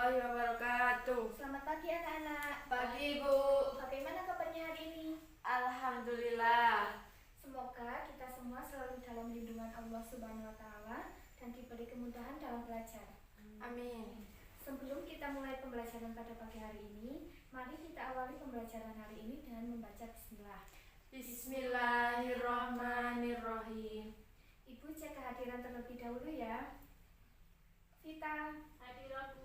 warahmatullahi wabarakatuh. Selamat pagi anak-anak. Pagi Bu. Bagaimana kabarnya hari ini? Alhamdulillah. Semoga kita semua selalu dalam lindungan Allah Subhanahu wa Ta'ala dan diberi kemudahan dalam belajar. Amin. Sebelum kita mulai pembelajaran pada pagi hari ini, mari kita awali pembelajaran hari ini dengan membaca bismillah. Bismillahirrahmanirrahim. Ibu cek kehadiran terlebih dahulu ya. Vita, Hadir Bu.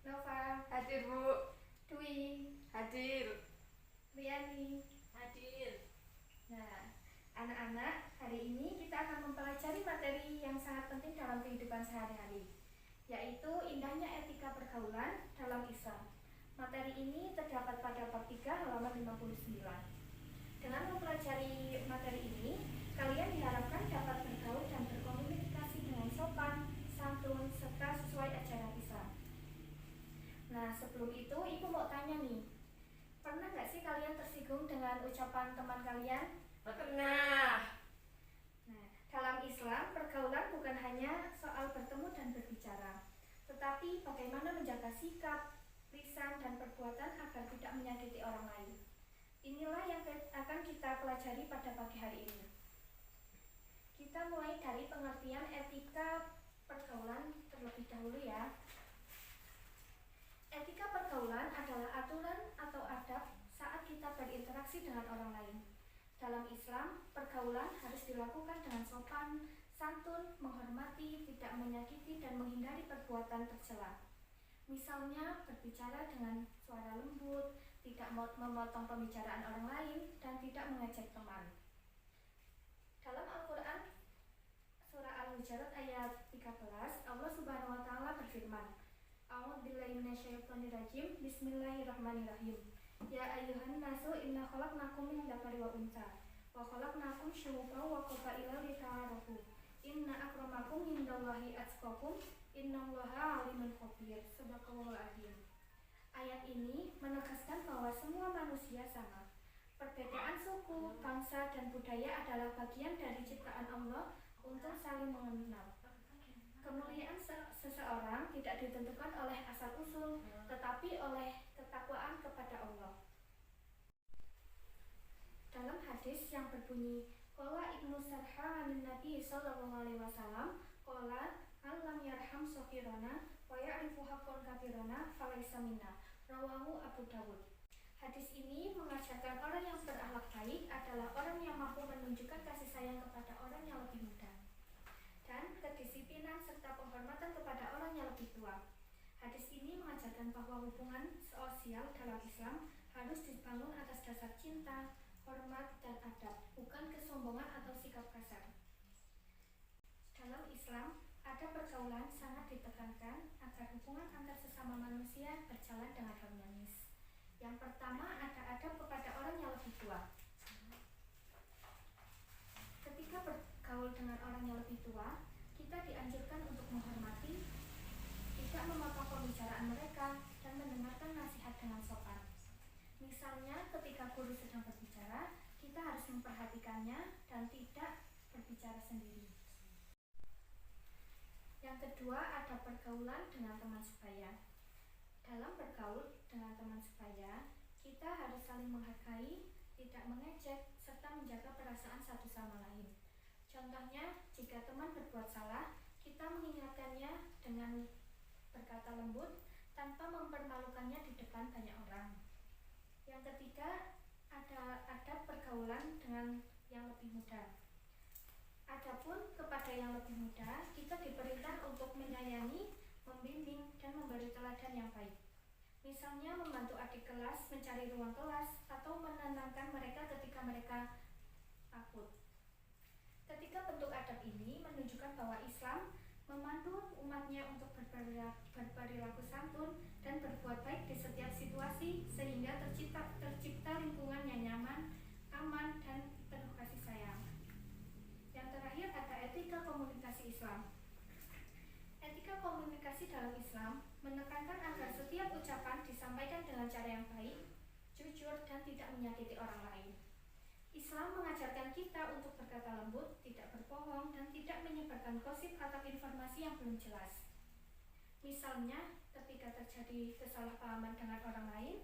Nova, Hadir Bu. Dwi, Hadir. Riani. Hadir. Nah, anak-anak, hari ini kita akan mempelajari materi yang sangat penting dalam kehidupan sehari-hari, yaitu indahnya etika pergaulan dalam Islam. Materi ini terdapat pada bab 3 halaman 59. Dengan mempelajari materi ini, kalian diharapkan dapat bergaul dan berkomunikasi dengan sopan, santun, serta sesuai ajaran Islam. Nah, sebelum itu Ibu mau tanya nih, pernah nggak sih kalian tersinggung dengan ucapan teman kalian? Pernah. Nah, dalam Islam, pergaulan bukan hanya soal bertemu dan berbicara, tetapi bagaimana menjaga sikap, lisan, dan perbuatan agar tidak menyakiti orang lain. Inilah yang akan kita pelajari pada pagi hari ini. Kita mulai dari pengertian etika pergaulan terlebih dahulu ya. Etika pergaulan adalah aturan atau adab saat kita berinteraksi dengan orang lain. Dalam Islam, pergaulan harus dilakukan dengan sopan, santun, menghormati, tidak menyakiti, dan menghindari perbuatan tercela. Misalnya, berbicara dengan suara lembut, tidak memotong pembicaraan orang lain, dan tidak mengejek teman. Dalam Al-Quran, surah Al-Hujurat ayat 13, Allah Subhanahu wa Ta'ala berfirman, A'udzubillahi minasyaitonirrajim, Bismillahirrahmanirrahim. Ya ayyuhan nasu inna khalaqnakum min dzakari wa untha wa khalaqnakum syu'uban wa qabaila lita'arafu. Inna akramakum indallahi atqakum, innallaha alimun khabir. Shadaqallahul azim. Ayat ini menegaskan bahwa semua manusia sama. Perbedaan suku, bangsa, dan budaya adalah bagian dari ciptaan Allah untuk saling mengenal. Kemuliaan seseorang tidak ditentukan oleh asal-usul, tetapi oleh ketakwaan kepada Allah. Dalam hadis yang berbunyi, Qala Ibnu Sarha an Nabi sallallahu alaihi wasallam, Qala lam yarham saghirana wa ya'rifu haqqan kabirana falaysa minna. Rawahu Abu Dawud. Hadis ini mengajarkan orang yang berakhlak baik adalah orang yang mampu menunjukkan kasih sayang kepada orang yang lebih muda dan kedisiplinan serta penghormatan kepada orang yang lebih tua. Hadis ini mengajarkan bahwa hubungan sosial dalam Islam harus dibangun atas dasar cinta, hormat, dan adab, bukan kesombongan atau sikap kasar. Dalam Islam, ada pergaulan sangat ditekankan agar hubungan antar sesama manusia berjalan dengan harmonis. Yang pertama, ada adab kepada orang yang lebih tua. Ketika bergaul dengan orang yang lebih tua, kita dianjurkan untuk menghormati, tidak memotong pembicaraan mereka, dan mendengarkan nasihat dengan sopan. Misalnya, ketika guru sedang berbicara, kita harus memperhatikannya dan tidak berbicara sendiri. Yang kedua, ada pergaulan dengan teman sebaya. Dalam bergaul dengan teman sebaya, kita harus saling menghargai, tidak mengejek, serta menjaga perasaan satu sama lain. Contohnya, jika teman berbuat salah, kita mengingatkannya dengan berkata lembut tanpa mempermalukannya di depan banyak orang. Yang ketiga, ada adab pergaulan dengan yang lebih muda. Adapun kepada yang lebih muda, kita diperintah untuk menyayangi, membimbing, dan memberi teladan yang baik. Misalnya membantu adik kelas mencari ruang kelas atau menenangkan mereka ketika mereka takut. Ketiga bentuk adab ini menunjukkan bahwa Islam memandu umatnya untuk berperilaku santun dan berbuat baik di setiap situasi sehingga tercipta lingkungan yang nyaman, aman, dan penuh kasih sayang. Yang terakhir ada etika komunikasi Islam. Etika komunikasi dalam Islam menekankan agar setiap ucapan disampaikan dengan cara yang baik, jujur, dan tidak menyakiti orang lain. Islam mengajarkan kita untuk berkata lembut, tidak berbohong, dan tidak menyebarkan gosip atau informasi yang belum jelas. Misalnya, ketika terjadi kesalahpahaman dengan orang lain,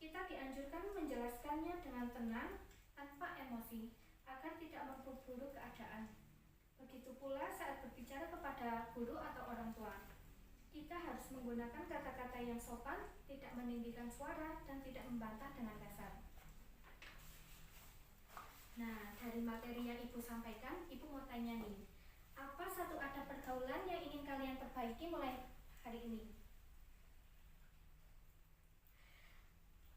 kita dianjurkan menjelaskannya dengan tenang, tanpa emosi, agar tidak memperburuk keadaan. Begitu pula saat berbicara kepada guru atau orang tua. Kita harus menggunakan kata-kata yang sopan, tidak meninggikan suara, dan tidak membantah dengan kasar. Nah, dari materi yang Ibu sampaikan, Ibu mau tanya nih, apa satu adab pergaulan yang ingin kalian perbaiki mulai hari ini?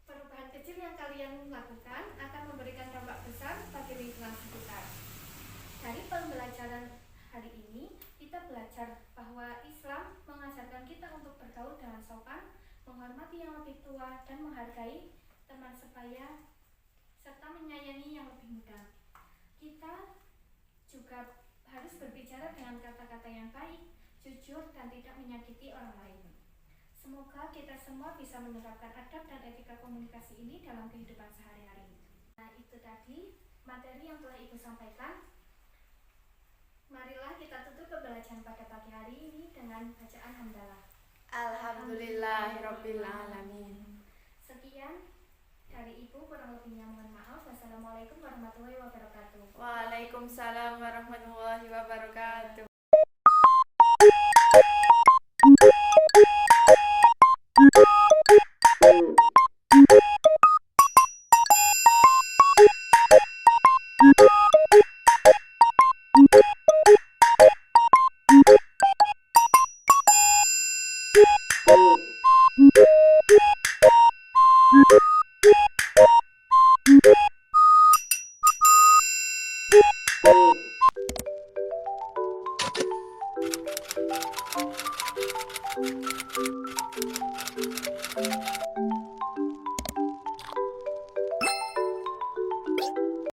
Perubahan kecil yang kalian lakukan akan memberikan dampak besar bagi lingkungan sekitar. Dari pembelajaran hari ini, kita belajar bahwa Islam mengajarkan kita untuk bergaul dengan sopan, menghormati yang lebih tua, dan menghargai teman sebaya, serta menyayangi yang lebih muda. Kita juga harus berbicara dengan kata-kata yang baik, jujur, dan tidak menyakiti orang lain. Semoga kita semua bisa menerapkan adab dan etika komunikasi ini dalam kehidupan sehari-hari. Nah, itu tadi materi yang telah Ibu sampaikan. Marilah kita tutup pembelajaran pada pagi hari ini dengan bacaan hamdalah. Alhamdulillahirabbil alamin. Sekian dari Ibu, kurang lebihnya mohon maaf. Wassalamualaikum warahmatullahi wabarakatuh. Waalaikumsalam warahmatullahi wabarakatuh.